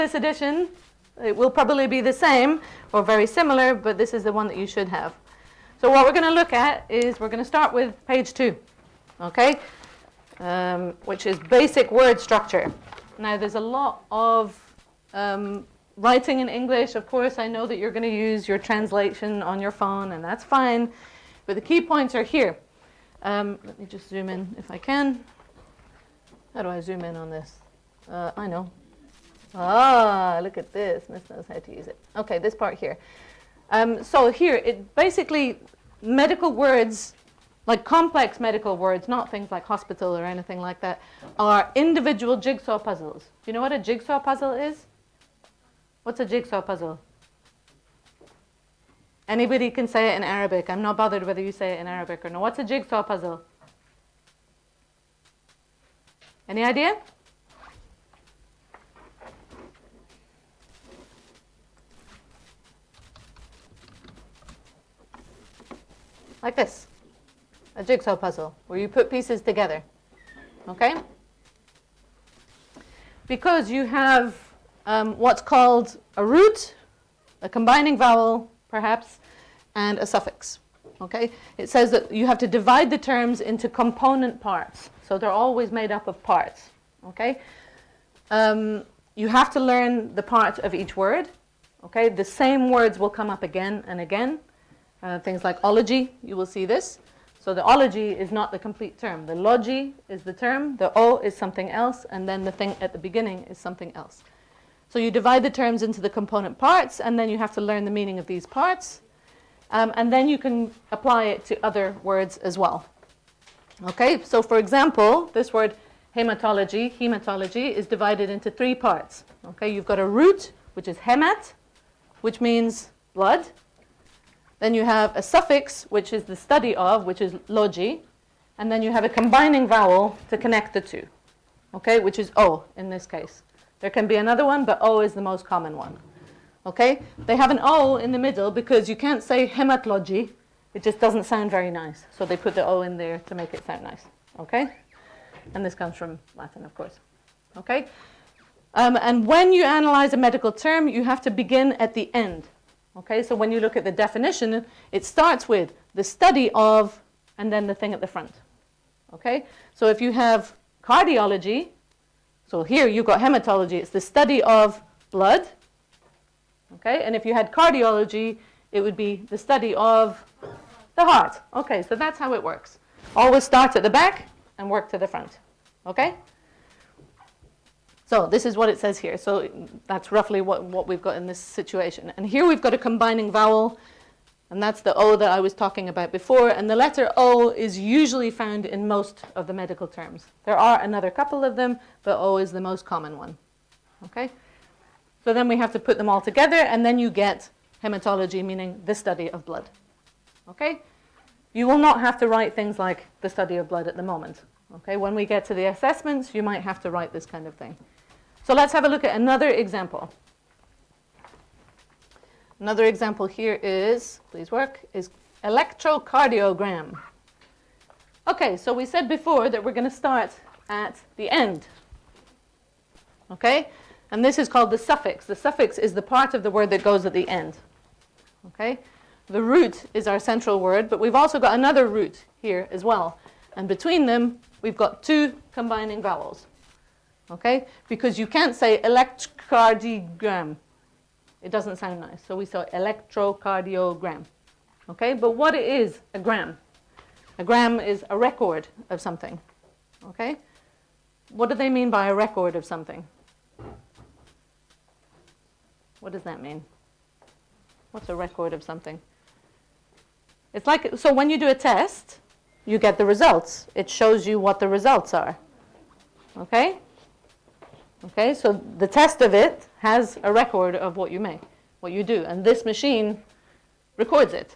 this edition, it will probably be the same or very similar, but this is the one that you should have. So what we're going to look at is we're going to start with page 2, okay, which is basic word structure. Now, there's a lot of writing in English. Of course, I know that you're going to use your translation on your phone, and that's fine, but the key points are here. Let me just zoom in if I can. How do I zoom in on this? I know. Ah, look at this. Miss knows how to use it. Okay, this part here. So here, it basically, medical words, like complex medical words, not things like hospital or anything like that, are individual jigsaw puzzles. Do you know what a jigsaw puzzle is? What's a jigsaw puzzle? Anybody can say it in Arabic. I'm not bothered whether you say it in Arabic or not. What's a jigsaw puzzle? Any idea? Like this, a jigsaw puzzle, where you put pieces together, okay? Because you have what's called a root, a combining vowel, perhaps, and a suffix, okay? It says that you have to divide the terms into component parts, so they're always made up of parts, okay? You have to learn the part of each word, okay? The same words will come up again and again. Things like ology, you will see this. So the ology is not the complete term. The logy is the term, the o is something else, and then the thing at the beginning is something else. So you divide the terms into the component parts, and then you have to learn the meaning of these parts. And then you can apply it to other words as well. Okay, so for example, this word hematology is divided into 3 parts. Okay, you've got a root, which is hemat, which means blood. Then you have a suffix, which is the study of, which is logi. And then you have a combining vowel to connect the two, okay, which is O in this case. There can be another one, but O is the most common one, okay? They have an O in the middle because you can't say hematology. It just doesn't sound very nice. So they put the O in there to make it sound nice, okay? And this comes from Latin, of course, okay? And when you analyze a medical term, you have to begin at the end. Okay, so when you look at the definition, it starts with the study of, and then the thing at the front. Okay, so if you have cardiology, so here you've got hematology, it's the study of blood. Okay, and if you had cardiology, it would be the study of the heart. Okay, so that's how it works. Always start at the back and work to the front. Okay? So this is what it says here. So that's roughly what we've got in this situation. And here we've got a combining vowel, and that's the O that I was talking about before. And the letter O is usually found in most of the medical terms. There are another couple of them, but O is the most common one. Okay? So then we have to put them all together, and then you get hematology, meaning the study of blood. Okay? You will not have to write things like the study of blood at the moment. Okay? When we get to the assessments, you might have to write this kind of thing. So let's have a look at another example. Another example here is, please work, is electrocardiogram. Okay, so we said before that we're going to start at the end. Okay? And this is called the suffix. The suffix is the part of the word that goes at the end. Okay? The root is our central word, but we've also got another root here as well. And between them, we've got 2 combining vowels. Okay? Because you can't say electrocardiogram. It doesn't sound nice. So we say electrocardiogram. Okay? But what it is, a gram. A gram is a record of something. Okay? What do they mean by a record of something? What does that mean? What's a record of something? It's like, so when you do a test, you get the results. It shows you what the results are. Okay? Okay, so the test of it has a record of what you make, what you do. And this machine records it.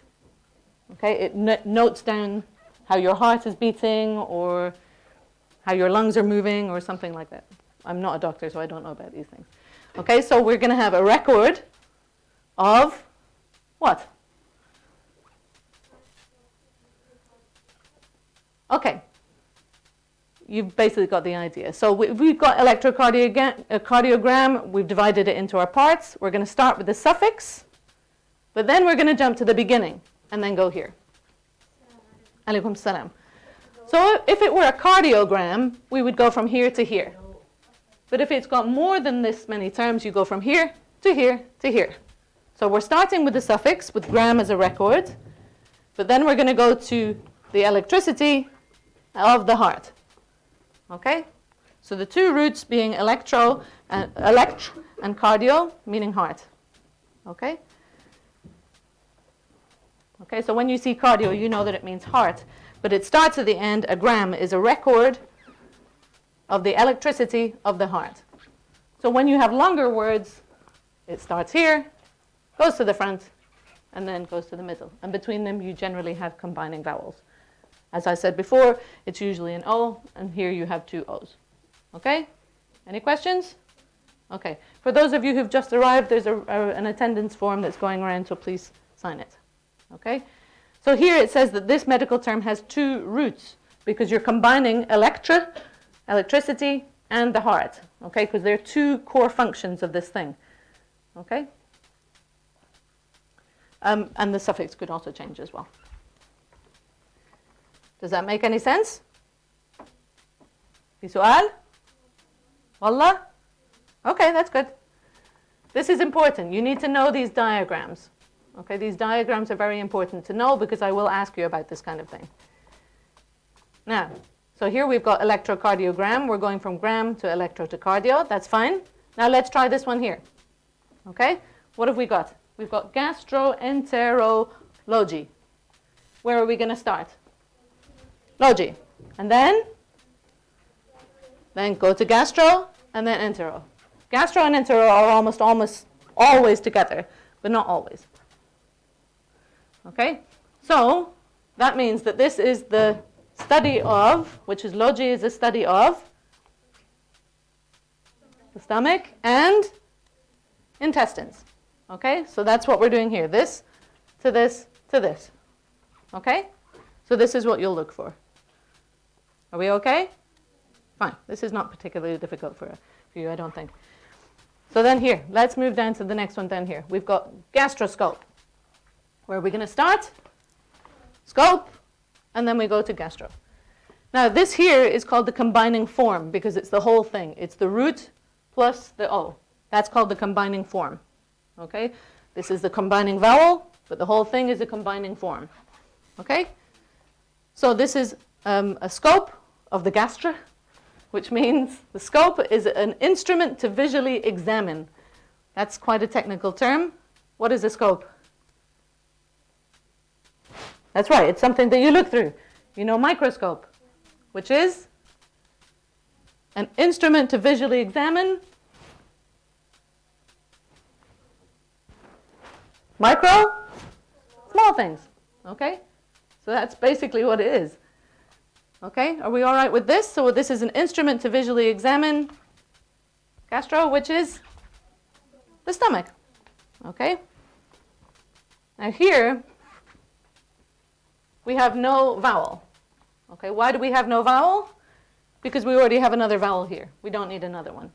Okay, it notes down how your heart is beating or how your lungs are moving or something like that. I'm not a doctor, so I don't know about these things. Okay, so we're going to have a record of what? Okay. you've basically got the idea. So we've got electrocardiogram. We've divided it into our parts. We're going to start with the suffix, but then we're going to jump to the beginning and then go here. Alaikum salam. So if it were a cardiogram, we would go from here to here. But if it's got more than this many terms, you go from here to here to here. So we're starting with the suffix, with gram as a record, but then we're going to go to the electricity of the heart. Okay? So the two roots being elect and cardio, meaning heart. Okay? Okay, so when you see cardio, you know that it means heart. But it starts at the end. A gram is a record of the electricity of the heart. So when you have longer words, it starts here, goes to the front, and then goes to the middle. And between them, you generally have combining vowels. As I said before, it's usually an O, and here you have two O's. Okay? Any questions? Okay. For those of you who've just arrived, there's an attendance form that's going around, so please sign it. Okay? So here it says that this medical term has two roots because you're combining electricity, and the heart. Okay? Because they're two core functions of this thing. Okay? And the suffix could also change as well. Does that make any sense? في سؤال? Wallah? Okay, that's good. This is important. You need to know these diagrams. Okay, these diagrams are very important to know because I will ask you about this kind of thing. Now, so here we've got electrocardiogram. We're going from gram to electro to cardio. That's fine. Now let's try this one here. Okay, what have we got? We've got gastroenterology. Where are we going to start? Logi. And then go to gastro and then entero. Gastro and entero are almost always together, but not always. Okay? So that means that this is the study of, which is logi is a study of the stomach and intestines. Okay? So that's what we're doing here. This to this to this. Okay? So this is what you'll look for. Are we okay? Fine. This is not particularly difficult for you, I don't think. So then here, let's move down to the next one down here. We've got gastroscope. Where are we going to start? Scope, and then we go to gastro. Now this here is called the combining form because it's the whole thing. It's the root plus the O. That's called the combining form. Okay? This is the combining vowel, but the whole thing is a combining form. Okay? So this is a scope of the gastra, which means the scope is an instrument to visually examine. That's quite a technical term. What is a scope? That's right, it's something that you look through. You know microscope, which is an instrument to visually examine small things. Okay? So that's basically what it is. Okay, are we all right with this? So this is an instrument to visually examine gastro, which is the stomach. Okay? Now here, we have no vowel. Okay, why do we have no vowel? Because we already have another vowel here. We don't need another one.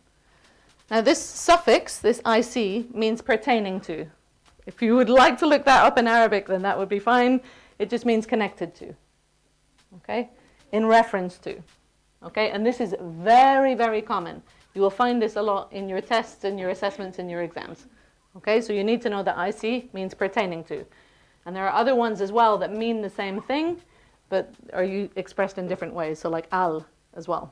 Now this suffix, this IC, means pertaining to. If you would like to look that up in Arabic, then that would be fine. It just means connected to. Okay? In reference to. Okay? And this is very, very common. You will find this a lot in your tests and your assessments and your exams. Okay? So you need to know that IC means pertaining to. And there are other ones as well that mean the same thing, but are expressed in different ways. So like al as well.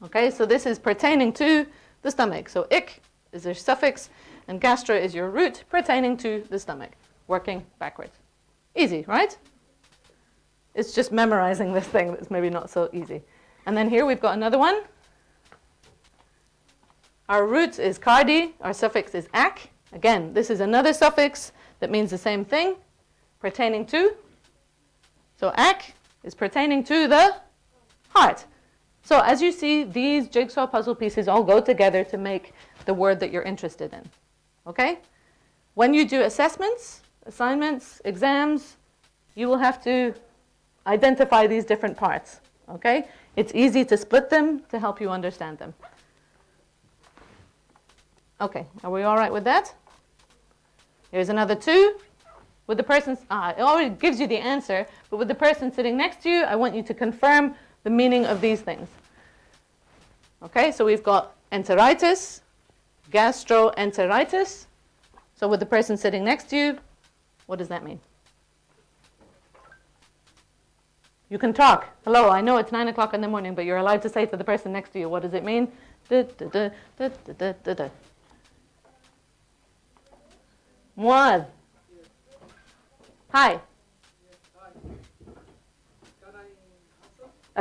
Okay? So this is pertaining to the stomach. So ik is their suffix, and gastra is your root pertaining to the stomach, working backwards. Easy, right? It's just memorizing this thing that's maybe not so easy. And then here we've got another one. Our root is cardi, our suffix is ak. Again, this is another suffix that means the same thing, pertaining to. So ak is pertaining to the heart. So as you see, these jigsaw puzzle pieces all go together to make the word that you're interested in. Okay? When you do assessments, assignments, exams, you will have to identify these different parts. Okay? It's easy to split them to help you understand them. Okay, are we all right with that? Here's another 2. With the person, it already gives you the answer, but with the person sitting next to you, I want you to confirm the meaning of these things. Okay, so we've got enteritis, gastroenteritis. So with the person sitting next to you, what does that mean? You can talk. Hello, I know it's 9 o'clock in the morning, but you're allowed to say to the person next to you, what does it mean? Muad. Hi.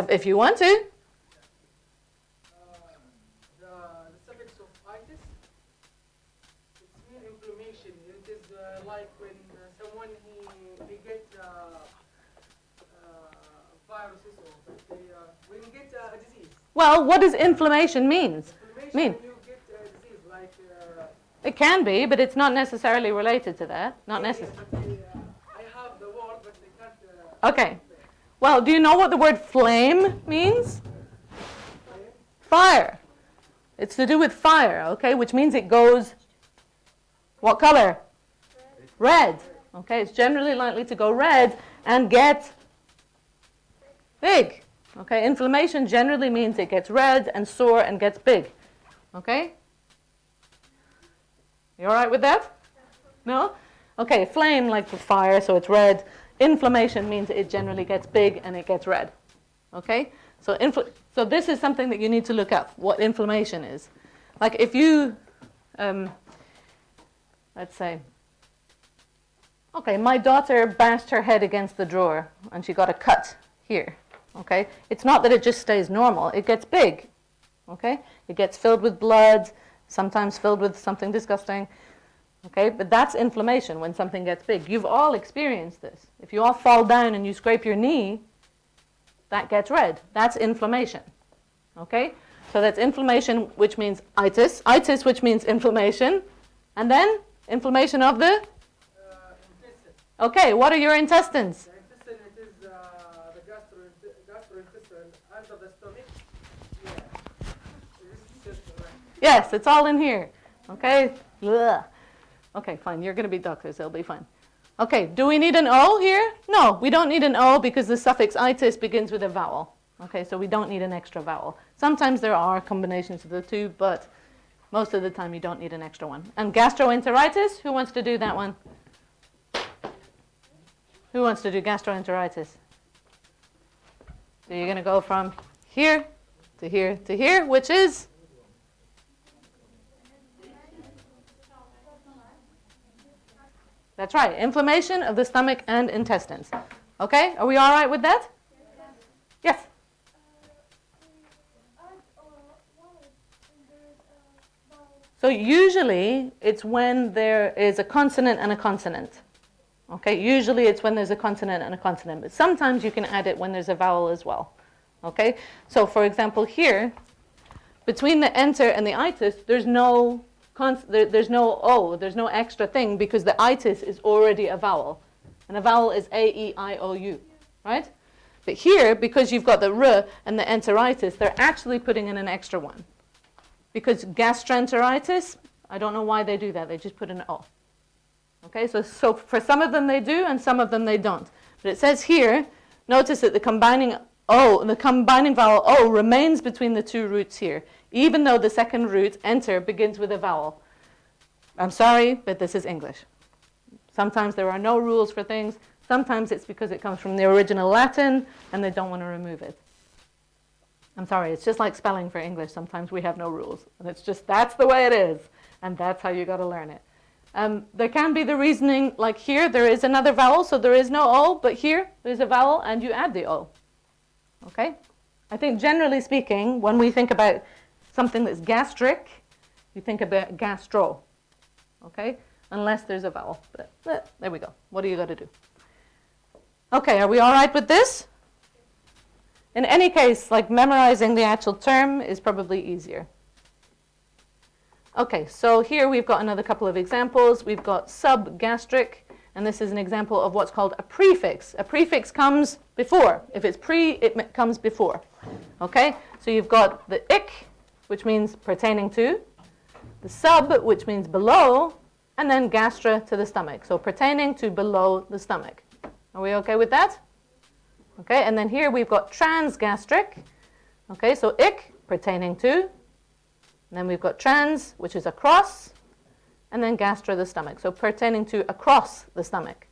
If you want to. The suffix of itis, it's mean inflammation. It is like when someone he get viruses or when you get a disease. Well, what does inflammation mean? When you get a disease like. It can be, but it's not necessarily related to that. Not necessarily. I have the word, but I can't. Okay. Well, do you know what the word flame means? Fire. It's to do with fire, okay, which means it goes, what color? Red. Okay, it's generally likely to go red and get big. Okay, inflammation generally means it gets red and sore and gets big. Okay? You all right with that? No? Okay, flame like the fire, so it's red. Inflammation means it generally gets big and it gets red. Okay? So this is something that you need to look up, what inflammation is. Like if you, let's say, okay, my daughter bashed her head against the drawer and she got a cut here. Okay? It's not that it just stays normal, it gets big. Okay? It gets filled with blood, sometimes filled with something disgusting. Okay, but that's inflammation when something gets big. You've all experienced this. If you all fall down and you scrape your knee, that gets red. That's inflammation. Okay, so that's inflammation, which means itis. Itis, which means inflammation. And then inflammation of the? Intestine. Okay, what are your intestines? The intestine, it is the gastrointestinal under the stomach. Yeah. This is right. Yes, it's all in here. Okay? Ugh. Okay, fine. You're going to be doctors. They'll be fine. Okay, do we need an O here? No, we don't need an O because the suffix itis begins with a vowel. Okay, so we don't need an extra vowel. Sometimes there are combinations of the two, but most of the time you don't need an extra one. And gastroenteritis, who wants to do that one? Who wants to do gastroenteritis? So you're going to go from here to here to here, which is? That's right, inflammation of the stomach and intestines. Okay, are we all right with that? Yes? So usually it's when there is a consonant and a consonant. Okay, usually it's when there's a consonant and a consonant, but sometimes you can add it when there's a vowel as well. Okay, so for example here, between the enter and the itis, there's no there's no O, there's no extra thing because the itis is already a vowel. And a vowel is A, E, I, O, U, right? But here, because you've got the R and the enteritis, they're actually putting in an extra one. Because gastroenteritis, I don't know why they do that, they just put an O. Okay, so for some of them they do and some of them they don't. But it says here, notice that the combining vowel O remains between the two roots here, even though the second root, enter, begins with a vowel. I'm sorry, but this is English. Sometimes there are no rules for things. Sometimes it's because it comes from the original Latin and they don't want to remove it. I'm sorry, it's just like spelling for English. Sometimes we have no rules. And it's just, that's the way it is. And that's how you got to learn it. There can be the reasoning, like here, there is another vowel, so there is no O, but here, there's a vowel and you add the O. Okay? I think generally speaking, when we think about something that's gastric, you think about gastro. Okay? Unless there's a vowel. But there we go. What do you got to do? Okay, are we all right with this? In any case, like memorizing the actual term is probably easier. Okay, so here we've got another couple of examples. We've got subgastric, and this is an example of what's called a prefix. A prefix comes before. If it's pre, it comes before. Okay, so you've got the ik, which means pertaining to, the sub, which means below, and then gastra to the stomach. So pertaining to below the stomach. Are we okay with that? Okay, and then here we've got transgastric. Okay, so ik, pertaining to. And then we've got trans, which is across. And then gastra, the stomach. So pertaining to across the stomach.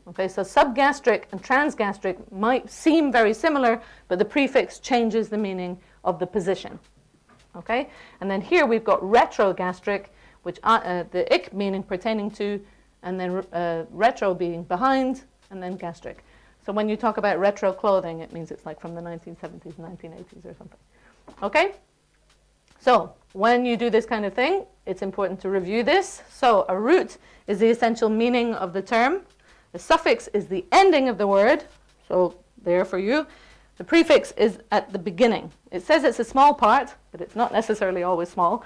Okay, so subgastric and transgastric might seem very similar, but the prefix changes the meaning of the position. Okay, and then here we've got retrogastric, which the ik meaning pertaining to, and then retro being behind, and then gastric. So when you talk about retro clothing, it means it's like from the 1970s, 1980s or something. Okay? So when you do this kind of thing, it's important to review this. So a root is the essential meaning of the term. The suffix is the ending of the word. So there for you. The prefix is at the beginning. It says it's a small part, but it's not necessarily always small.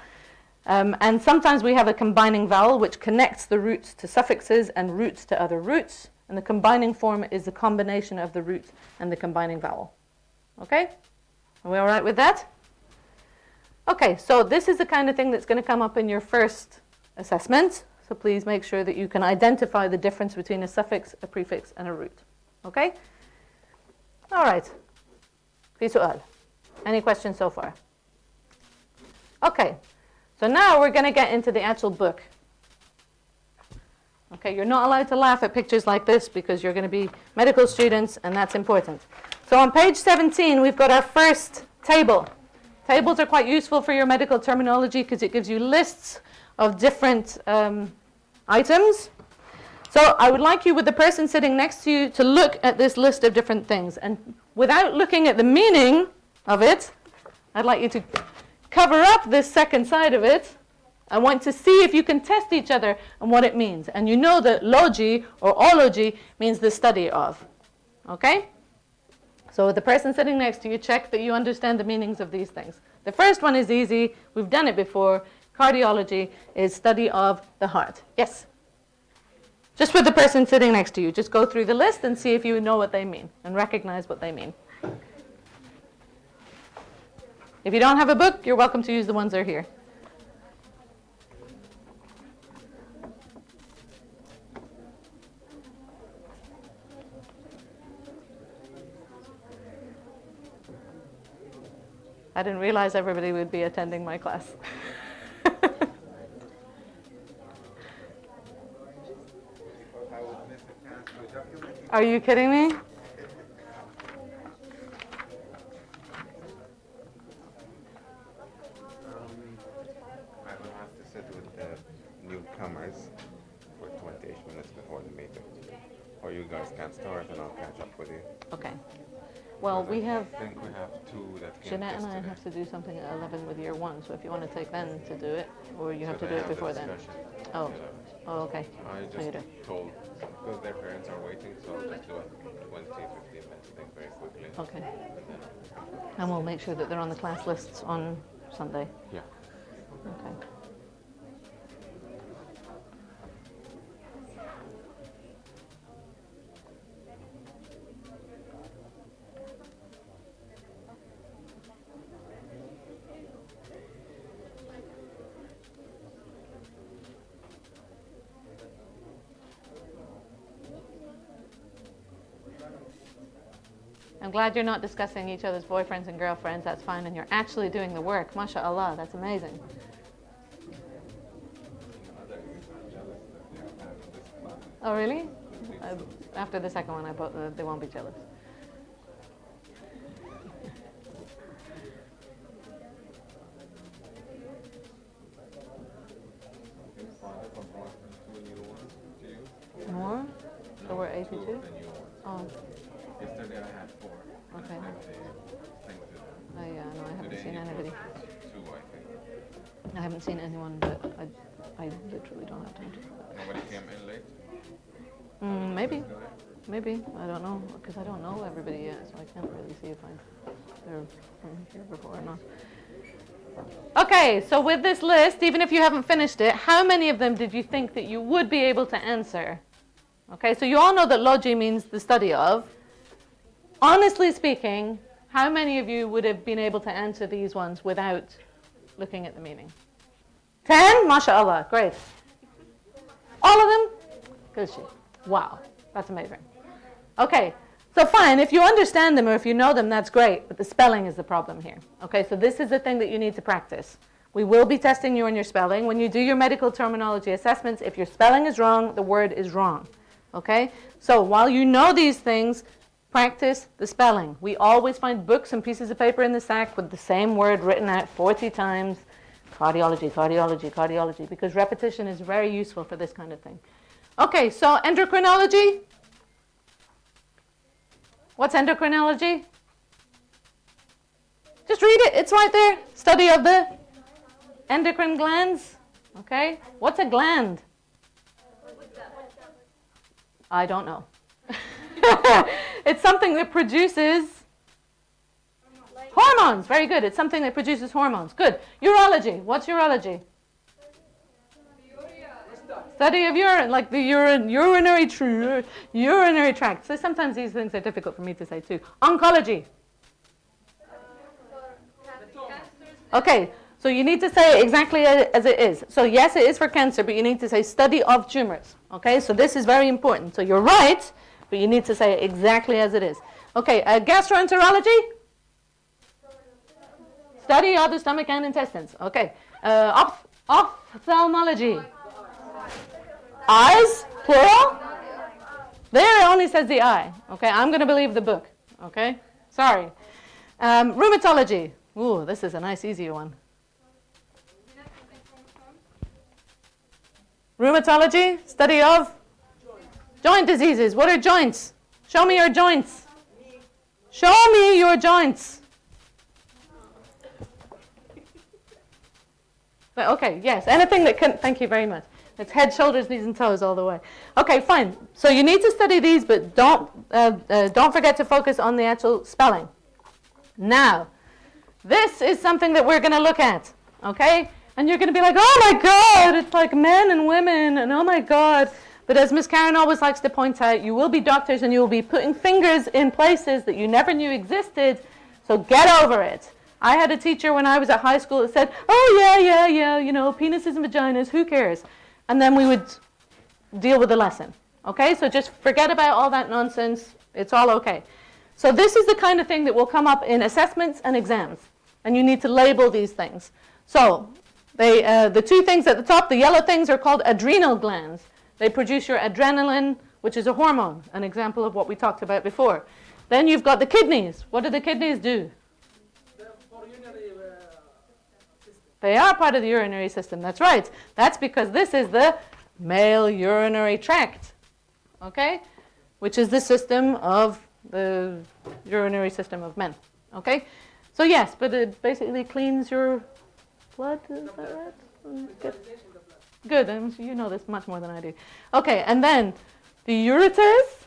And sometimes we have a combining vowel which connects the roots to suffixes and roots to other roots. And the combining form is the combination of the root and the combining vowel. Okay? Are we all right with that? Okay, so this is the kind of thing that's going to come up in your first assessment. So please make sure that you can identify the difference between a suffix, a prefix, and a root. Okay? All right. في سؤال. Any questions so far? Okay. So now we're going to get into the actual book. Okay, you're not allowed to laugh at pictures like this because you're going to be medical students and that's important. So on page 17, we've got our first table. Tables are quite useful for your medical terminology because it gives you lists of different items. So I would like you, with the person sitting next to you, to look at this list of different things. And without looking at the meaning of it, I'd like you to cover up this second side of it. I want to see if you can test each other on what it means. And you know that logi or ology means the study of. Okay? So the person sitting next to you, check that you understand the meanings of these things. The first one is easy. We've done it before. Cardiology is study of the heart. Yes? Just with the person sitting next to you. Just go through the list and see if you know what they mean and recognize what they mean. If you don't have a book, you're welcome to use the ones that are here. I didn't realize everybody would be attending my class. Are you kidding me? I will have to sit with the newcomers for 28 minutes before the meeting. Or you guys can start and I'll catch up with you. Okay. Well, we have, I think we have two that came Jeanette and I yesterday. have to do something at 11 with year one, so if you want to take them to do it, or you have So to they do it the before then. discussion. Oh, Yeah. oh, okay. I So you do. just told, because their parents are waiting, so I'll just do a 20, 15 minute thing very quickly. Okay. And then, And we'll make sure that they're on the class lists on Sunday. yeah. Okay. I'm glad you're not discussing each other's boyfriends and girlfriends. That's fine, and you're actually doing the work. MashaAllah, that's amazing. Oh, really? After the second one, I thought they won't be jealous. More? So we're 82? Oh, Yesterday I had 4. okay. Thing to do. No, I haven't Today seen it was anybody. 2, I think. I haven't seen anyone, but I literally don't have time to. Nobody came in late? Maybe. Maybe. I don't know, because I don't know everybody yet, so I can't really see if they're from here before or not. Okay, so with this list, even if you haven't finished it, how many of them did you think that you would be able to answer? Okay, so you all know that logi means the study of. Honestly speaking, How many of you would have been able to answer these ones without looking at the meaning? 10? MashaAllah, great. All of them? Good shit. Wow, that's amazing. Okay, so fine, if you understand them or if you know them, that's great, but the spelling is the problem here. Okay, so this is the thing that you need to practice. We will be testing you on your spelling. When you do your medical terminology assessments, if your spelling is wrong, the word is wrong. Okay, so while you know these things, practice the spelling. We always find books and pieces of paper in the sack with the same word written out 40 times. Cardiology, cardiology, cardiology, because repetition is very useful for this kind of thing. Okay, so endocrinology. What's endocrinology? Just read it, it's right there. Study of the endocrine glands. Okay, what's a gland? I don't know. It's something that produces hormones. Very good. It's something that produces hormones. Good. Urology. What's urology? Study of urine, like the urinary tract. So sometimes these things are difficult for me to say too. Oncology. Okay, so you need to say it exactly as it is. So yes, it is for cancer, but you need to say study of tumors. Okay, so this is very important. So you're right, but you need to say it exactly as it is. Okay, gastroenterology. Study of the stomach and intestines. Okay, ophthalmology. Eyes, plural? There it only says the eye. Okay, I'm going to believe the book. Okay, sorry. Rheumatology. Ooh, this is a nice, easy one. Rheumatology, study of joint diseases. What are joints? Show me your joints. Show me your joints. Okay, yes, anything that can, thank you very much. It's head, shoulders, knees, and toes all the way. Okay, fine. So you need to study these, but don't forget to focus on the actual spelling. Now, this is something that we're going to look at, okay? And you're going to be like, oh my God, it's like men and women, and oh my God. But as Miss Karen always likes to point out, you will be doctors and you will be putting fingers in places that you never knew existed, so get over it. I had a teacher when I was at high school that said, oh yeah, you know, penises and vaginas, who cares? And then we would deal with the lesson. Okay, so just forget about all that nonsense. It's all okay. So this is the kind of thing that will come up in assessments and exams. And you need to label these things. So the two things at the top, the yellow things are called adrenal glands. They produce your adrenaline, which is a hormone, an example of what we talked about before. Then you've got the kidneys. What do the kidneys do? They are part of the urinary system, that's right. That's because this is the male urinary tract, okay? Which is the system of the urinary system of men, okay? So yes, but it basically cleans your blood, is that right? Good, you know this much more than I do. Okay, and then the ureters,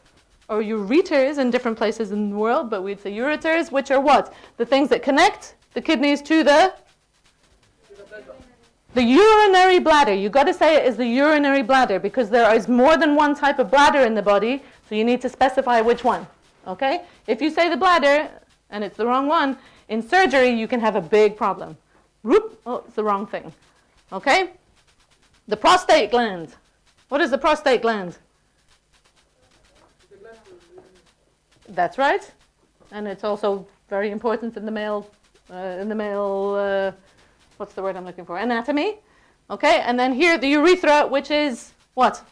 or ureters in different places in the world, but we'd say ureters, which are what? The things that connect the kidneys to the urinary bladder. You got to say it is the urinary bladder because there is more than one type of bladder in the body, so you need to specify which one. Okay? If you say the bladder and it's the wrong one, in surgery you can have a big problem. Whoop! Oh, it's the wrong thing. Okay? The prostate gland. What is the prostate gland? That's right. And it's also very important in the male what's the word I'm looking for? Anatomy. Okay, and then here the urethra, which is what?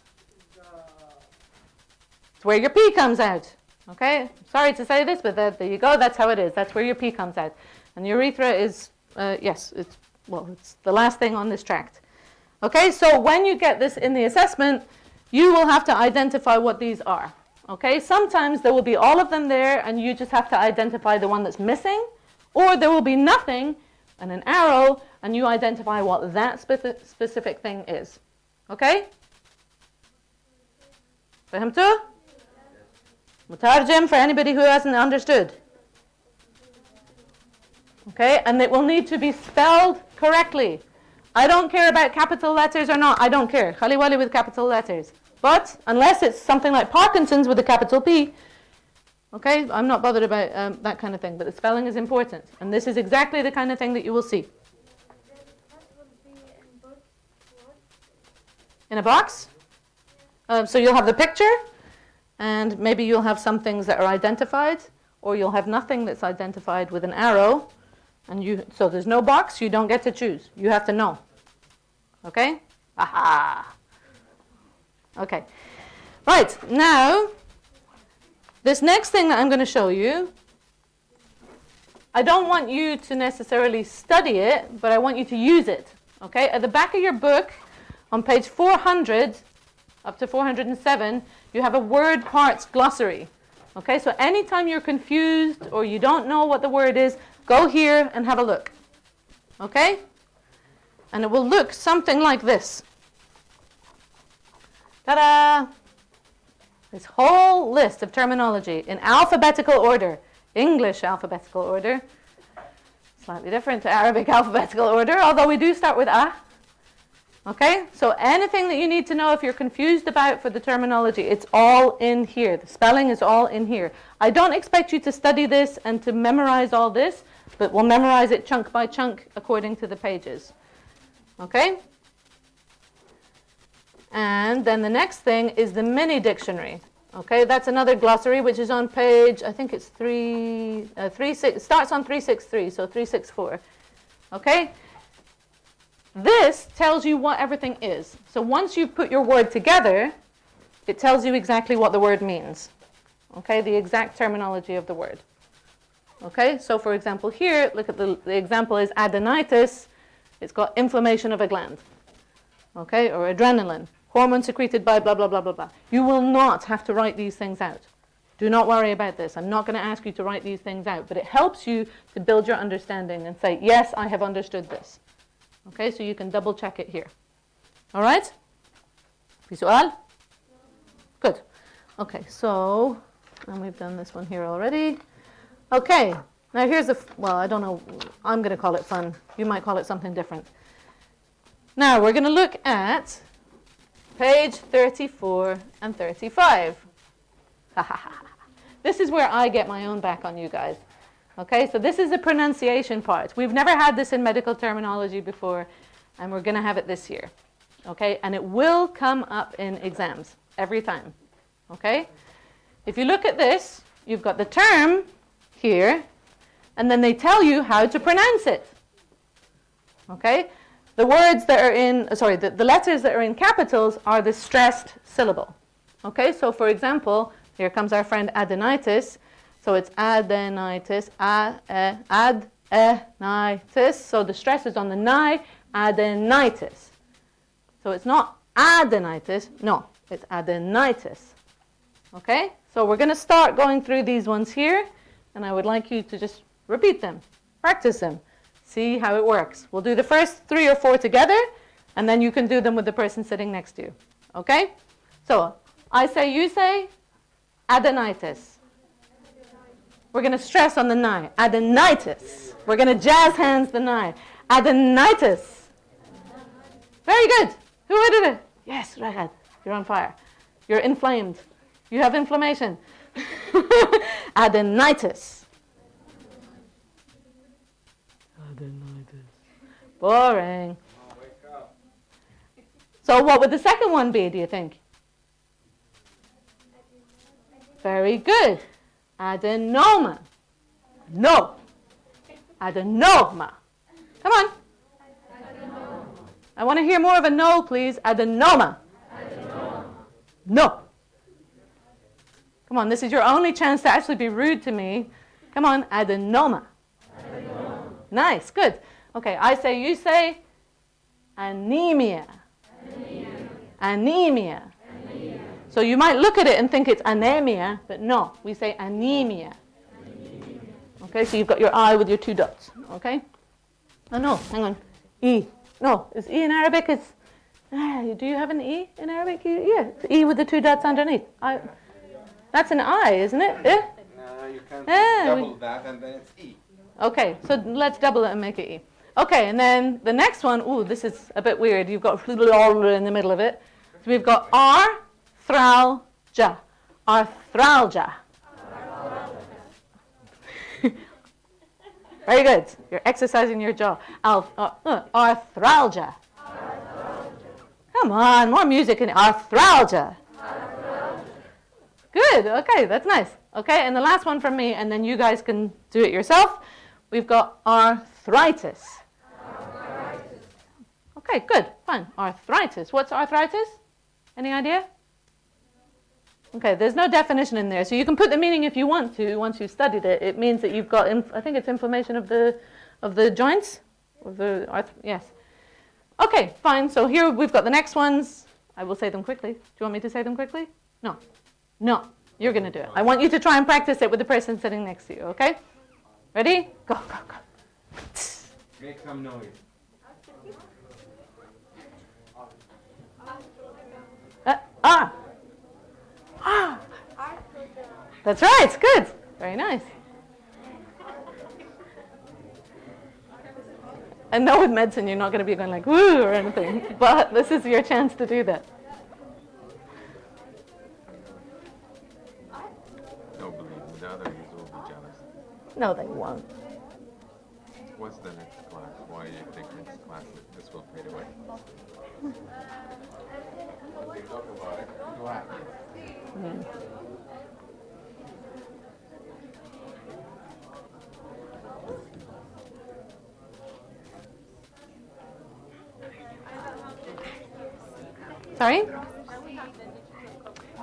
It's where your pee comes out. Okay, sorry to say this, but there you go. That's how it is. That's where your pee comes out. And the urethra is, yes, it's the last thing on this tract. Okay, so when you get this in the assessment, you will have to identify what these are. Okay, sometimes there will be all of them there, and you just have to identify the one that's missing, or there will be nothing and an arrow, and you identify what that specific thing is. Okay? فهمتوا? مترجم for anybody who hasn't understood. Okay? And it will need to be spelled correctly. I don't care about capital letters or not. I don't care. خلي بالي with capital letters. But unless it's something like Parkinson's with a capital P, Okay, I'm not bothered about that kind of thing, but the spelling is important. And this is exactly the kind of thing that you will see. That would be in book what? In a box? So you'll have the picture, and maybe you'll have some things that are identified, or you'll have nothing that's identified with an arrow. And so there's no box, you don't get to choose. You have to know. Okay? Aha! Okay. Right, now, this next thing that I'm going to show you, I don't want you to necessarily study it, but I want you to use it. Okay? At the back of your book, on page 400, up to 407, you have a word parts glossary. Okay? So anytime you're confused or you don't know what the word is, go here and have a look. Okay? And it will look something like this. Ta-da! This whole list of terminology in alphabetical order. English alphabetical order. Slightly different to Arabic alphabetical order, although we do start with A. Okay? So anything that you need to know if you're confused about for the terminology, it's all in here. The spelling is all in here. I don't expect you to study this and to memorize all this, but we'll memorize it chunk by chunk according to the pages. Okay? And then the next thing is the mini dictionary. Okay, that's another glossary which is on page, I think it's 36, starts on 363, so 364. Okay? This tells you what everything is. So once you put your word together, it tells you exactly what the word means. Okay, the exact terminology of the word. Okay, so for example here, look at the example is adenitis. It's got inflammation of a gland. Okay, or adrenaline. Hormone secreted by blah, blah, blah, blah, blah. You will not have to write these things out. Do not worry about this. I'm not going to ask you to write these things out, but it helps you to build your understanding and say, yes, I have understood this. Okay, so you can double check it here. All right? في سؤال? Good. Okay, so, and we've done this one here already. Okay, now here's well, I don't know, I'm going to call it fun. You might call it something different. Now, we're going to look at page 34 and 35. This is where I get my own back on you guys. Okay, so this is the pronunciation part. We've never had this in medical terminology before, and we're going to have it this year. Okay, and it will come up in exams every time. Okay, if you look at this, you've got the term here, and then they tell you how to pronounce it. Okay, the words that are in, the letters that are in capitals are the stressed syllable. Okay, so for example, here comes our friend adenitis. So it's adenitis, adenitis. So the stress is on the ni, adenitis. So it's not adenitis, no, it's adenitis. Okay, so we're going to start going through these ones here, and I would like you to just repeat them, practice them. See how it works. We'll do the first 3 or 4 together, and then you can do them with the person sitting next to you. Okay? So, I say, you say, adenitis. We're going to stress on the ni. Adenitis. We're going to jazz hands the ni. Adenitis. Very good. Who did it? Yes, Ragad. You're on fire. You're inflamed. You have inflammation. Adenitis. Boring. So what would the second one be, do you think? Very good. Adenoma. No. Adenoma. Come on. Adenoma. I want to hear more of a no, please. Adenoma. Adenoma. No. Come on, this is your only chance to actually be rude to me. Come on, adenoma. Adenoma. Nice, good. Okay, I say, you say, anemia. Anemia. Anemia. Anemia. So you might look at it and think it's anemia, but no, we say anemia. Anemia. Okay, so you've got your I with your 2 dots, okay? Oh no, hang on, E. No, is E in Arabic? It's, do you have an E in Arabic? Yeah, it's E with the 2 dots underneath. That's an I, isn't it? Yeah? No, you can't double that and then it's E. Okay, so let's double it and make it E. Okay, and then the next one, ooh, this is a bit weird. You've got in the middle of it. So we've got arthralgia. Arthralgia. Very good. You're exercising your jaw. Arthralgia. Come on, more music in arthralgia. Good. Okay, that's nice. Okay, and the last one from me, and then you guys can do it yourself. We've got arthritis. Okay, good. Fine. Arthritis. What's arthritis? Any idea? Okay, there's no definition in there, so you can put the meaning if you want to. Once you've studied it, it means that you've got, I think it's inflammation of the joints, yes. Okay, fine. So here we've got the next ones. I will say them quickly. Do you want me to say them quickly? No. No, you're going to do it. I want you to try and practice it with the person sitting next to you, okay? Ready? Go, go, go. Make some noise. Ah. That's right. Good. Very nice. And no, with medicine, you're not going to be going like woo or anything. But this is your chance to do that. No, believe me, the other users will be jealous. No, they won't. What's the next class? Why do you think next class this will fade away? Talk about it. Go ahead. Sorry?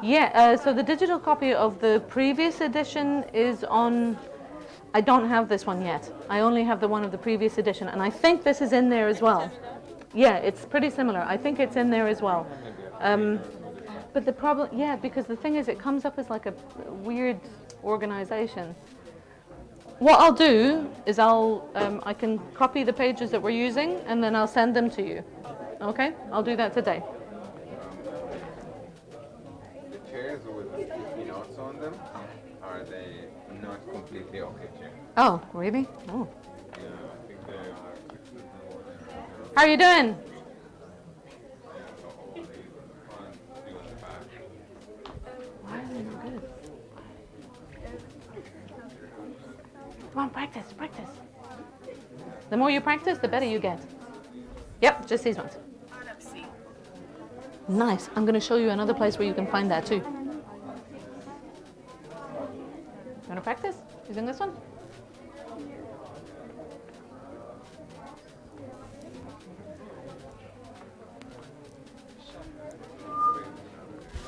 Yeah, so the digital copy of the previous edition is on, I don't have this one yet. I only have the one of the previous edition, and I think this is in there as well. Yeah, it's pretty similar. I think it's in there as well. But the problem, yeah, because the thing is it comes up as like a weird organization. What I'll do is I can copy the pages that we're using, and then I'll send them to you. Okay? I'll do that today. The chairs with the sticky notes on them, are they not completely okay chairs? Oh, really? Oh. Yeah, I think they are. How are you doing? Come on, practice, practice. The more you practice, the better you get. Yep, just these ones. Nice. I'm going to show you another place where you can find that too. You want to practice using this one?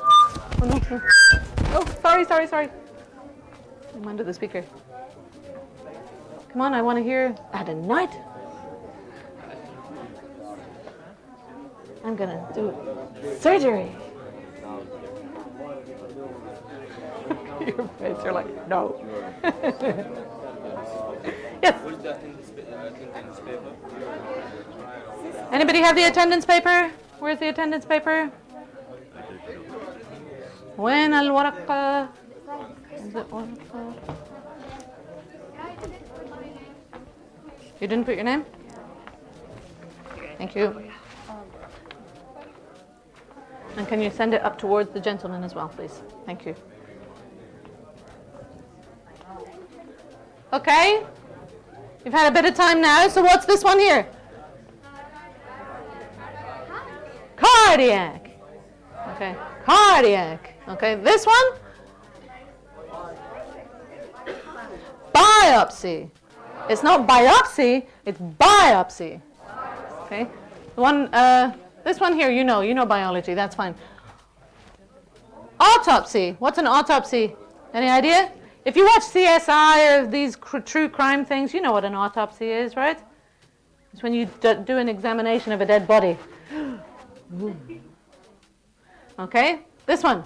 Oh, no, no. Oh, sorry. I'm under the speaker. Come on, I want to hear at a night. I'm going to do surgery. Your face, you're like, no. Yes. Anybody have the attendance paper? Where's the attendance paper? وين الورقة؟ You didn't put your name? Thank you. And can you send it up towards the gentleman as well, please? Thank you. Okay. You've had a bit of time now, so what's this one here? Cardiac. Okay. Cardiac. Okay, this one? Biopsy. It's not biopsy, it's biopsy. Okay? The one, this one here, you know biology, that's fine. Autopsy. What's an autopsy? Any idea? If you watch CSI or these true crime things, you know what an autopsy is, right? It's when you do an examination of a dead body. Okay? This one.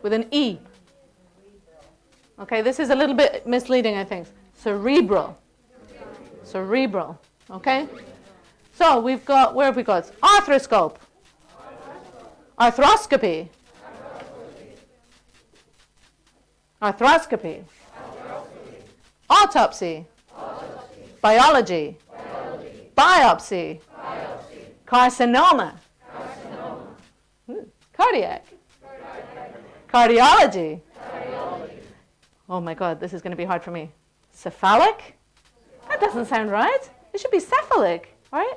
With an E. Okay, this is a little bit misleading, I think. Cerebral. Cerebral. Okay? So we've got, where have we got? Arthroscope. Arthroscopy. Arthroscopy. Autopsy. Biology. Biopsy. Carcinoma. Cardiac. Cardiology. Oh my God, this is going to be hard for me. Cephalic? That doesn't sound right. It should be cephalic, right?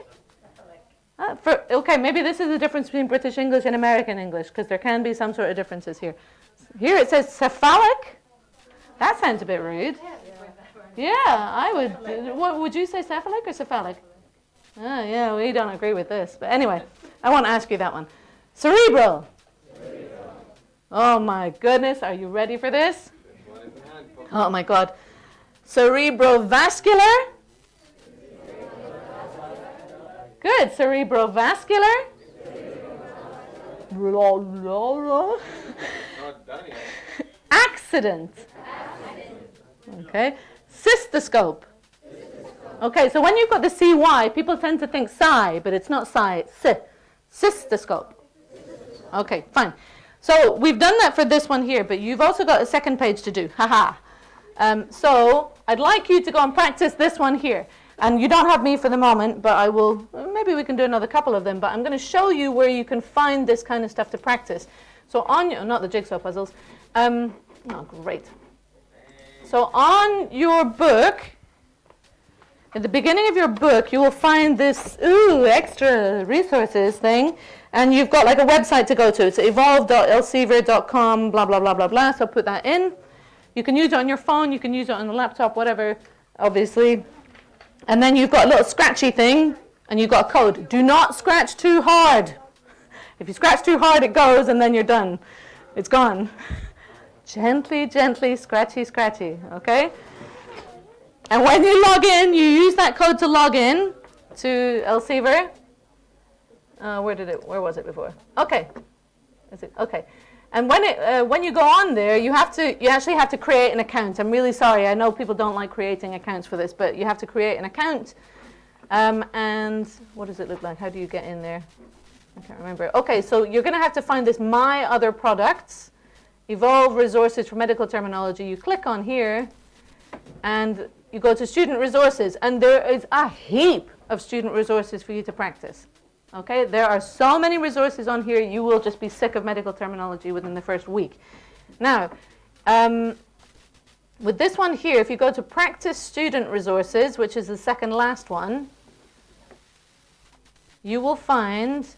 Okay, maybe this is the difference between British English and American English, because there can be some sort of differences here. Here it says cephalic. That sounds a bit rude. Yeah, I would. What would you say, cephalic or cephalic? Oh, yeah, we don't agree with this. But anyway, I won't ask you that one. Cerebral. Oh my goodness, are you ready for this? Oh my God. Cerebrovascular. Good. Cerebrovascular. Accident. Okay. Cystoscope. Okay, so when you've got the CY, people tend to think psi, but it's not psi, it's cystoscope. Okay, fine. So we've done that for this one here, but you've also got a second page to do. Haha. So I'd like you to go and practice this one here. And you don't have me for the moment, but I will, maybe we can do another couple of them, but I'm going to show you where you can find this kind of stuff to practice. So on your, not the jigsaw puzzles, oh great. So on your book, at the beginning of your book, you will find this extra resources thing, and you've got like a website to go to. It's evolve.elsevier.com, blah, blah, blah, blah, blah. So put that in. You can use it on your phone, you can use it on the laptop, whatever, obviously. And then you've got a little scratchy thing, and you've got a code. Do not scratch too hard. If you scratch too hard, it goes, and then you're done. It's gone. Gently, gently, scratchy, scratchy, okay? And when you log in, you use that code to log in to Elsevier. Where was it before? Okay. Is it? Okay. And when you go on there, you actually have to create an account. I'm really sorry. I know people don't like creating accounts for this, but you have to create an account. And what does it look like? How do you get in there? I can't remember. Okay, so you're going to have to find this My Other Products, Evolve Resources for Medical Terminology. You click on here, and you go to Student Resources, and there is a heap of student resources for you to practice. Okay, there are so many resources on here, you will just be sick of medical terminology within the first week. Now, with this one here, if you go to Practice Student Resources, which is the second last one, you will find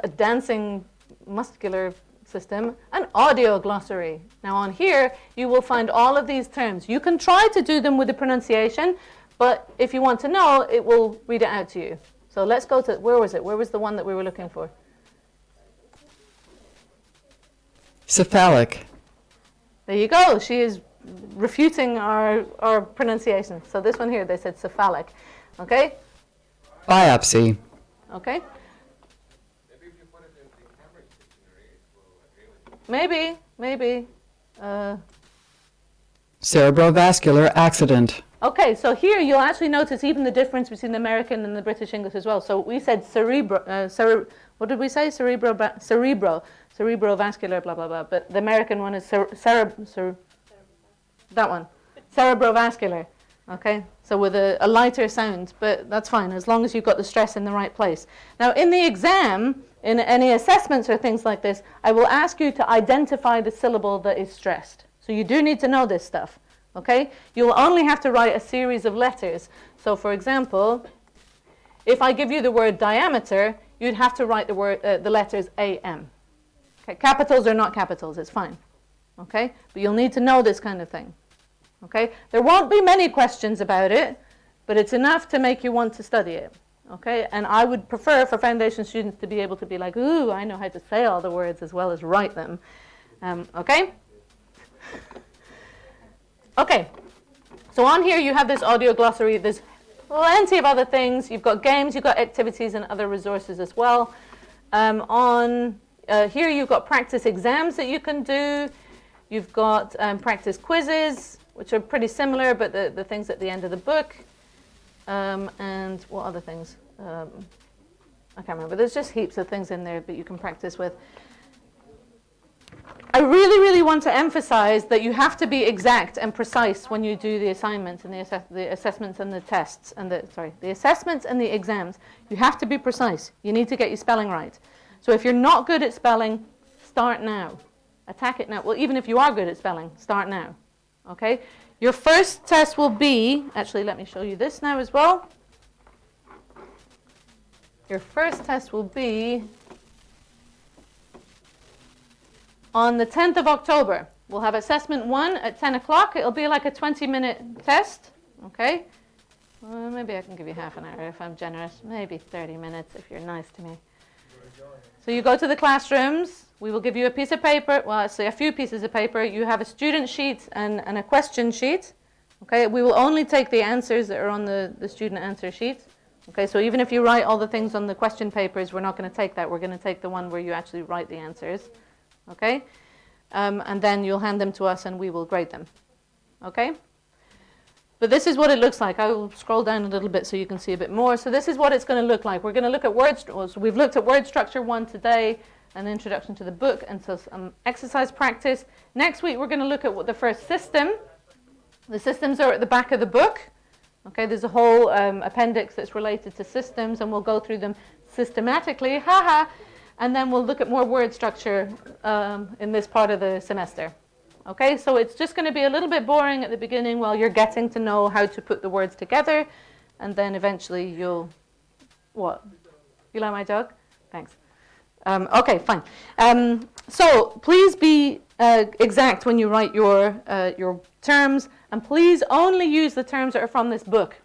a dancing muscular system, an audio glossary. Now on here, you will find all of these terms. You can try to do them with the pronunciation, but if you want to know, it will read it out to you. So let's go to, where was it? Where was the one that we were looking for? Cephalic. There you go. She is refuting our pronunciation. So this one here, they said cephalic. Okay? Biopsy. Okay? Maybe. Cerebrovascular accident. Okay, so here you'll actually notice even the difference between the American and the British English as well. So we said what did we say? Cerebrovascular, blah, blah, blah. But the American one is that one, cerebrovascular. Okay, so with a lighter sound, but that's fine as long as you've got the stress in the right place. Now in the exam, in any assessments or things like this, I will ask you to identify the syllable that is stressed. So you do need to know this stuff. Okay, you'll only have to write a series of letters. So for example, if I give you the word diameter, you'd have to write the letters AM. Okay, capitals or not capitals, it's fine. Okay, but you'll need to know this kind of thing. Okay, there won't be many questions about it, but it's enough to make you want to study it. Okay, and I would prefer for foundation students to be able to be like, ooh, I know how to say all the words as well as write them. Okay? Okay, so on here you have this audio glossary. There's plenty of other things. You've got games, you've got activities and other resources as well. Here you've got practice exams that you can do. You've got practice quizzes, which are pretty similar, but the things at the end of the book. And what other things? I can't remember. There's just heaps of things in there that you can practice with. I really, really want to emphasize that you have to be exact and precise when you do the assignments and the assessments and the tests and the assessments and the exams. You have to be precise. You need to get your spelling right. So if you're not good at spelling, start now. Attack it now. Well, even if you are good at spelling, start now. Okay? Your first test will be, actually, let me show you this now as well. Your first test will be on the 10th of October. We'll have assessment 1 at 10 o'clock. It'll be like a 20-minute test. Okay? Well, maybe I can give you half an hour if I'm generous. Maybe 30 minutes if you're nice to me. So you go to the classrooms. We will give you a piece of paper. Well, actually a few pieces of paper. You have a student sheet and a question sheet. Okay? We will only take the answers that are on the student answer sheet. Okay? So even if you write all the things on the question papers, we're not going to take that. We're going to take the one where you actually write the answers. Okay? And then you'll hand them to us and we will grade them. Okay? But this is what it looks like. I will scroll down a little bit so you can see a bit more. So this is what it's going to look like. We're going to look at so we've looked at word structure 1 today, an introduction to the book, and so some exercise practice. Next week we're going to look at the first system. The systems are at the back of the book. Okay, there's a whole appendix that's related to systems, and we'll go through them systematically. And then we'll look at more word structure in this part of the semester. Okay, so it's just going to be a little bit boring at the beginning while you're getting to know how to put the words together, and then eventually you'll, what? You like my dog? Thanks. Okay, fine. So please be exact when you write your terms, and please only use the terms that are from this book.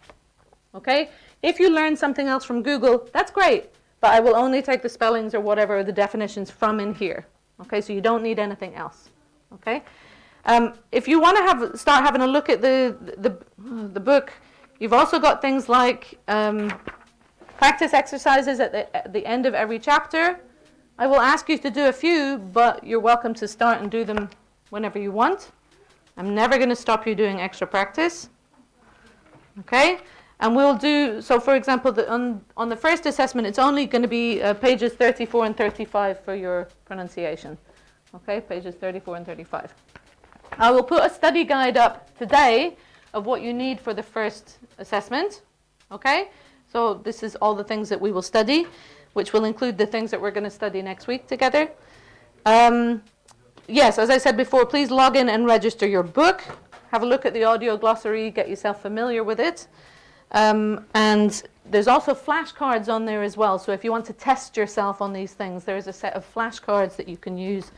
Okay? If you learn something else from Google, that's great, but I will only take the spellings or whatever the definitions from in here. Okay, so you don't need anything else. Okay? If you want to start having a look at the book, you've also got things like practice exercises at the end of every chapter. I will ask you to do a few, but you're welcome to start and do them whenever you want. I'm never going to stop you doing extra practice. Okay? And we'll do, so for example, on the first assessment, it's only going to be pages 34 and 35 for your pronunciation. Okay, pages 34 and 35. I will put a study guide up today of what you need for the first assessment. Okay, so this is all the things that we will study, which will include the things that we're going to study next week together. Yes, as I said before, please log in and register your book. Have a look at the audio glossary, get yourself familiar with it. And there's also flashcards on there as well. So if you want to test yourself on these things, there is a set of flashcards that you can use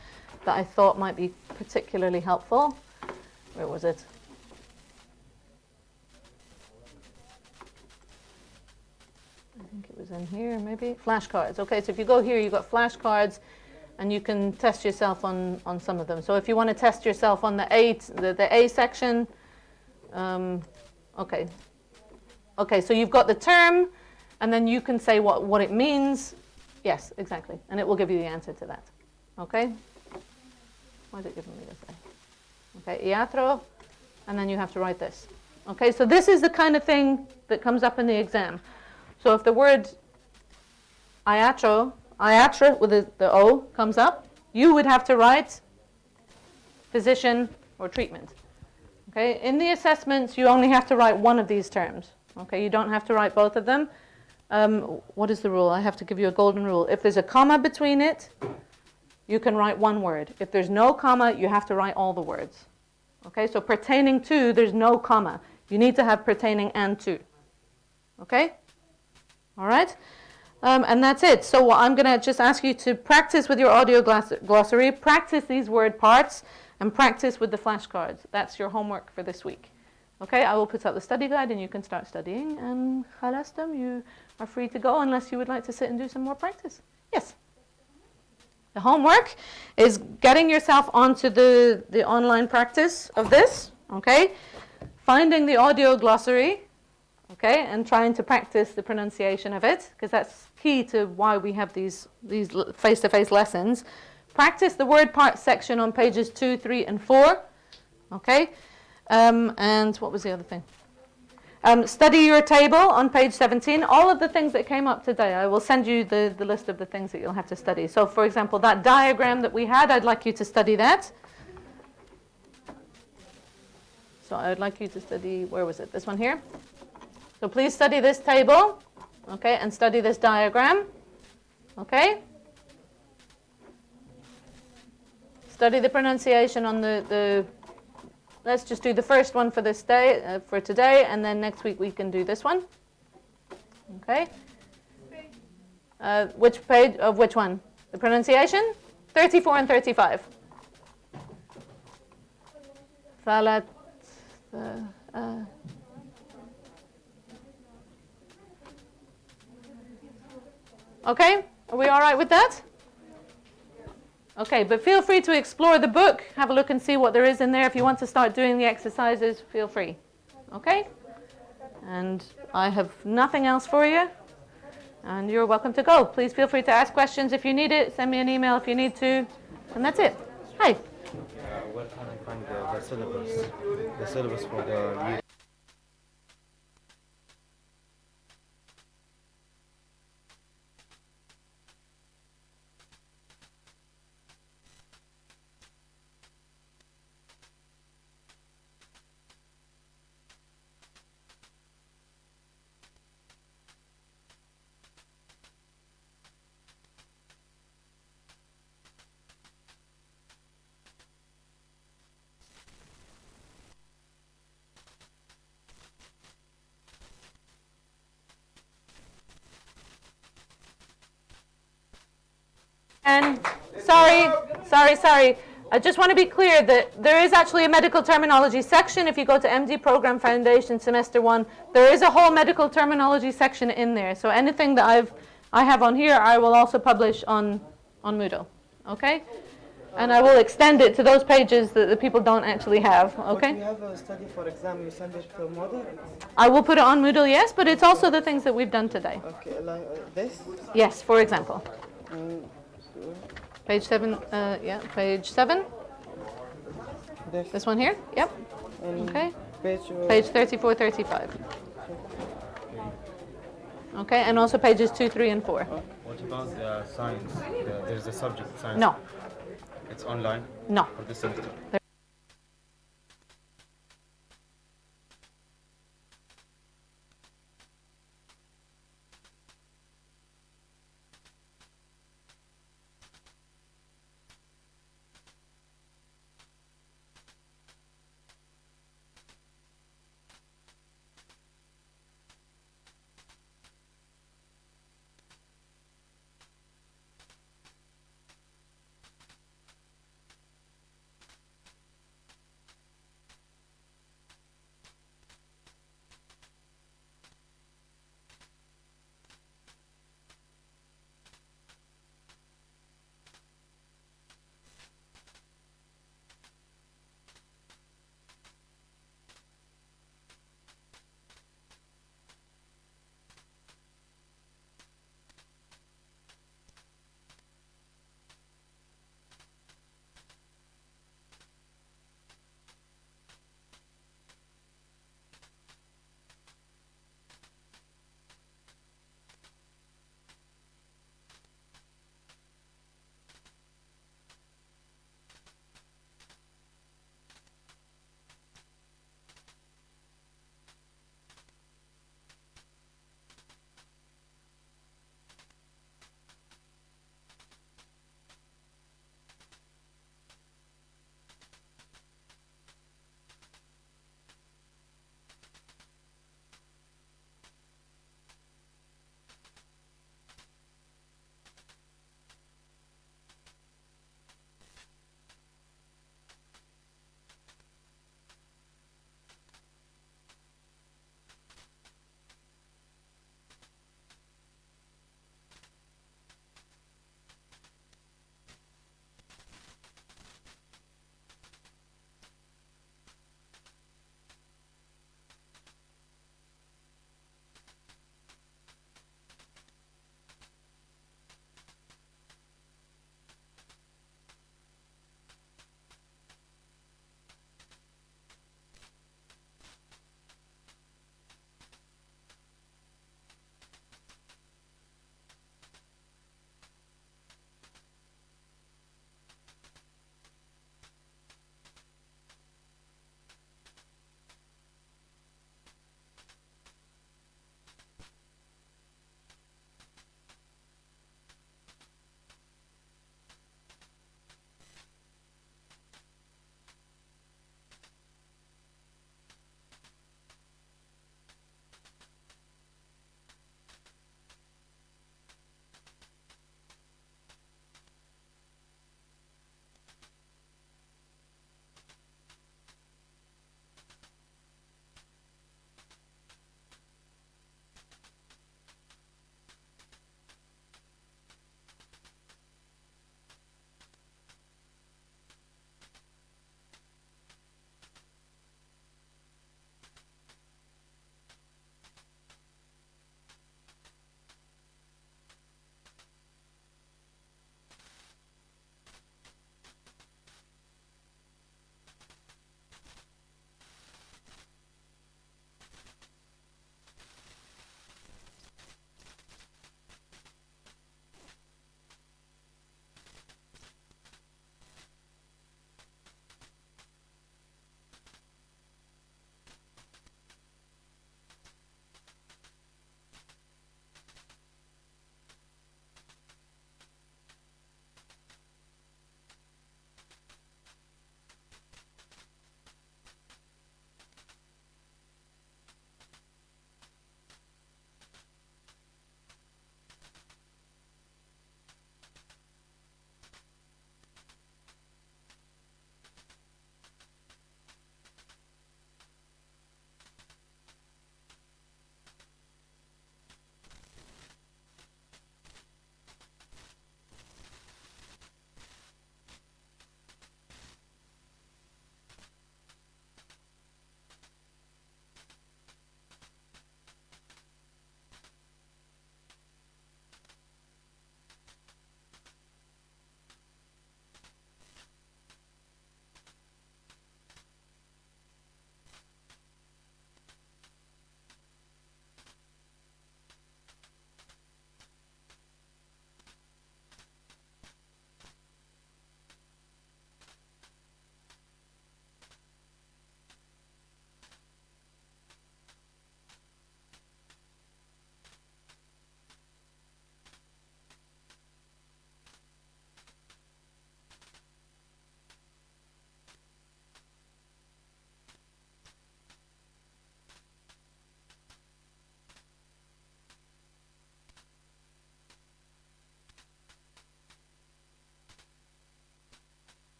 that I thought might be particularly helpful. Where was it? I think it was in here, maybe. Flashcards. Okay, so if you go here, you've got flashcards, and you can test yourself on some of them. So if you want to test yourself on the A section, okay. Okay, so you've got the term, and then you can say what it means. Yes, exactly. And it will give you the answer to that. Okay? Why is it giving me this? Okay, iatro, and then you have to write this. Okay, so this is the kind of thing that comes up in the exam. So if the word iatro with the O comes up, you would have to write physician or treatment. Okay, in the assessments, you only have to write one of these terms. Okay, you don't have to write both of them. What is the rule? I have to give you a golden rule. If there's a comma between it, you can write one word. If there's no comma, you have to write all the words. Okay, so pertaining to, there's no comma. You need to have pertaining and to. Okay? All right? And that's it. So I'm going to just ask you to practice with your audio glossary, practice these word parts, and practice with the flashcards. That's your homework for this week. Okay, I will put up the study guide and you can start studying. And Khalastam, you are free to go unless you would like to sit and do some more practice. Yes? The homework is getting yourself onto the online practice of this, okay? Finding the audio glossary, okay, and trying to practice the pronunciation of it, because that's key to why we have these face-to-face lessons. Practice the word part section on pages 2, 3, and 4, okay? And what was the other thing? Study your table on page 17. All of the things that came up today, I will send you the list of the things that you'll have to study. So, for example, that diagram that we had, I'd like you to study that. So I would like you to study, where was it? This one here. So please study this table, okay, and study this diagram, okay? study the pronunciation on let's just do the first one for this day, for today, and then next week we can do this one. Okay? Which page of which one? The pronunciation? 34 and 35. Salat. Okay? Are we all right with that? Okay, but feel free to explore the book, have a look and see what there is in there. If you want to start doing the exercises, feel free. Okay? And I have nothing else for you. And you're welcome to go. Please feel free to ask questions if you need it. Send me an email if you need to. And that's it. Hi. Where can I find the syllabus? The syllabus for the year. And sorry. I just want to be clear that there is actually a medical terminology section. If you go to MD Program Foundation Semester 1, there is a whole medical terminology section in there. So anything that I have on here, I will also publish on Moodle. Okay? And I will extend it to those pages that the people don't actually have. Okay? But we have a study for exam, you send it to Moodle? I will put it on Moodle, yes, but it's also the things that we've done today. Okay, like this? Yes, for example. Mm, Page 7, page 7. this. This one here? Yep. And Okay. page, Page 34, 35. Okay, and also pages 2, 3, and 4. What about the science? There's a subject, science. No, It's online no. for this semester.